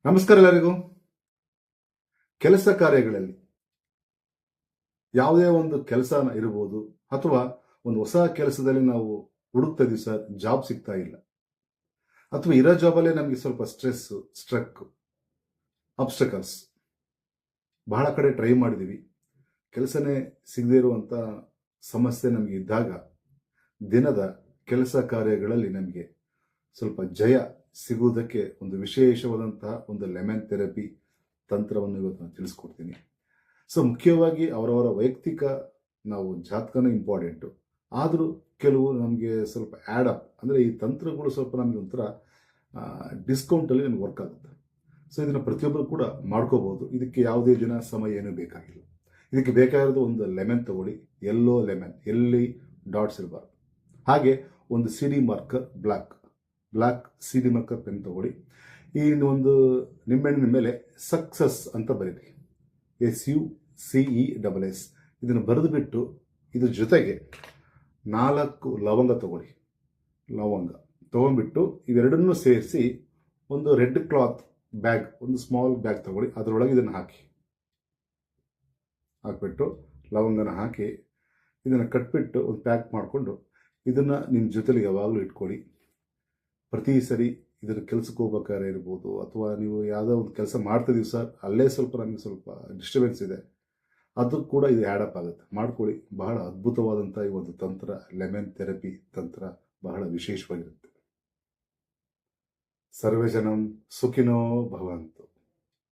ನಮಸ್ಕಾರ ಎಲ್ಲರಿಗೂ. ಕೆಲಸ ಕಾರ್ಯಗಳಲ್ಲಿ ಯಾವುದೇ ಒಂದು ಕೆಲಸ ಇರಬಹುದು ಅಥವಾ ಒಂದು ಹೊಸ ಕೆಲಸದಲ್ಲಿ ನಾವು ಹುಡುಕ್ತಾ ಇದೀವಿ ಸರ್, ಜಾಬ್ ಸಿಗ್ತಾ ಇಲ್ಲ, ಅಥವಾ ಇರೋ ಜಾಬಲ್ಲೇ ನಮಗೆ ಸ್ವಲ್ಪ ಸ್ಟ್ರೆಸ್, ಸ್ಟ್ರಕ್, ಅಬ್ಸ್ಟಕಲ್ಸ್, ಬಹಳ ಕಡೆ ಟ್ರೈ ಮಾಡಿದೀವಿ, ಕೆಲಸನೇ ಸಿಗದೇ ಇರುವಂತ ಸಮಸ್ಯೆ ನಮಗೆ ಇದ್ದಾಗ ದಿನದ ಕೆಲಸ ಕಾರ್ಯಗಳಲ್ಲಿ ನಮಗೆ ಸ್ವಲ್ಪ ಜಯ ಸಿಗುವುದಕ್ಕೆ ಒಂದು ವಿಶೇಷವಾದಂತಹ ಒಂದು ಲೆಮನ್ ಥೆರಪಿ ತಂತ್ರವನ್ನು ಇವತ್ತು ನಾನು ತಿಳಿಸ್ಕೊಡ್ತೀನಿ. ಸೊ ಮುಖ್ಯವಾಗಿ ಅವರವರ ವೈಯಕ್ತಿಕ ನಾವು ಜಾತಕನೇ ಇಂಪಾರ್ಟೆಂಟು, ಆದರೂ ಕೆಲವು ನಮಗೆ ಸ್ವಲ್ಪ ಆ್ಯಡ್ ಅಪ್ ಅಂದರೆ ಈ ತಂತ್ರಗಳು ಸ್ವಲ್ಪ ನಮಗೆ ಒಂಥರ ಡಿಸ್ಕೌಂಟಲ್ಲಿ ನಮಗೆ ವರ್ಕ್ ಆಗುತ್ತೆ. ಸೊ ಇದನ್ನು ಪ್ರತಿಯೊಬ್ಬರು ಕೂಡ ಮಾಡ್ಕೋಬಹುದು. ಇದಕ್ಕೆ ಯಾವುದೇ ದಿನ ಸಮಯ ಏನೂ ಬೇಕಾಗಿಲ್ಲ. ಇದಕ್ಕೆ ಬೇಕಾಗಿರೋದು ಒಂದು ಲೆಮನ್ ತಗೊಳ್ಳಿ, ಎಲ್ಲೋ ಲೆಮನ್, ಎಲ್ಲಿ ಡಾಟ್ಸ್ ಇರಬಾರ್ದು. ಹಾಗೆ ಒಂದು C D marker, black C D marker pen ತಗೊಳ್ಳಿ. ಈ ಒಂದು ನಿಂಬೆಹಣ್ಣಿನ ಮೇಲೆ ಸಕ್ಸಸ್ ಅಂತ ಬರೀರಿ, SUCESS. ಇದನ್ನು ಬರೆದು ಬಿಟ್ಟು ಇದ್ರ ಜೊತೆಗೆ 4 ಲವಂಗ ತಗೊಳ್ಳಿ. ಲವಂಗ ತೊಗೊಂಡ್ಬಿಟ್ಟು ಇವೆರಡನ್ನೂ ಸೇರಿಸಿ ಒಂದು ರೆಡ್ ಕ್ಲಾತ್ ಬ್ಯಾಗ್, ಒಂದು ಸ್ಮಾಲ್ ಬ್ಯಾಗ್ ತಗೊಳ್ಳಿ, ಅದರೊಳಗೆ ಇದನ್ನು ಹಾಕಿಬಿಟ್ಟು ಲವಂಗನ ಹಾಕಿ ಇದನ್ನು ಕಟ್ಬಿಟ್ಟು ಒಂದು ಪ್ಯಾಕ್ ಮಾಡಿಕೊಂಡು ಇದನ್ನು ನಿಮ್ಮ ಜೊತೆಲಿ ಯಾವಾಗಲೂ ಇಟ್ಕೊಳ್ಳಿ. ಪ್ರತಿ ಸರಿ ಇದರ ಕೆಲಸಕ್ಕೆ ಹೋಗ್ಬೇಕಾದ್ರೆ ಇರ್ಬೋದು, ಅಥವಾ ನೀವು ಯಾವುದೋ ಒಂದು ಕೆಲಸ ಮಾಡ್ತಿದ್ದೀವಿ ಸರ್, ಅಲ್ಲೇ ನಮಗೆ ಸ್ವಲ್ಪ ಡಿಸ್ಟರ್ಬೆನ್ಸ್ ಇದೆ, ಅದು ಕೂಡ ಇದು ಆ್ಯಡಪ್ ಆಗುತ್ತೆ, ಮಾಡ್ಕೊಳ್ಳಿ. ಬಹಳ ಅದ್ಭುತವಾದಂಥ ಈ ಒಂದು ತಂತ್ರ, ಲೆಮನ್ ಥೆರಪಿ ತಂತ್ರ ಬಹಳ ವಿಶೇಷವಾಗಿರುತ್ತೆ. ಸರ್ವೇ ಜನಂ ಸುಖಿನೋ ಭವಂತು.